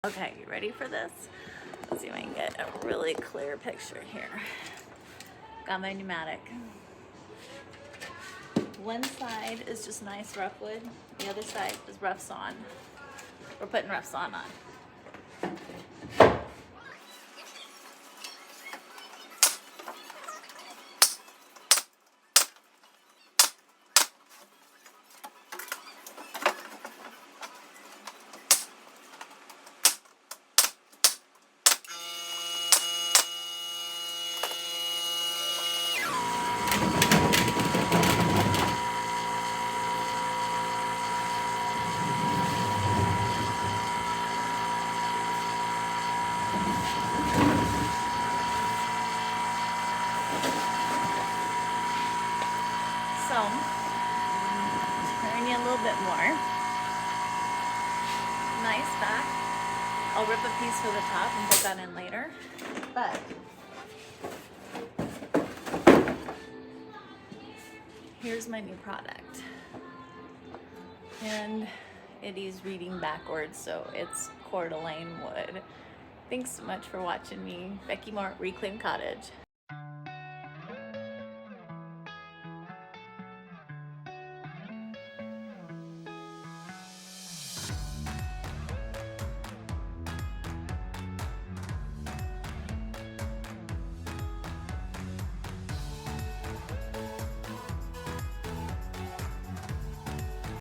Okay, you ready for this? Let's see if I can get a really clear picture here. Got my pneumatic. One side is just nice rough wood. The other side is rough sawn. We're putting rough sawn on. So, turn you a little bit more. Nice back. I'll rip a piece for the top and put that in later. But here's my new product. And it is reading backwards, so it's Coeur d'Alene wood. Thanks so much for watching me. Becky Moore, Reclaim Cottage.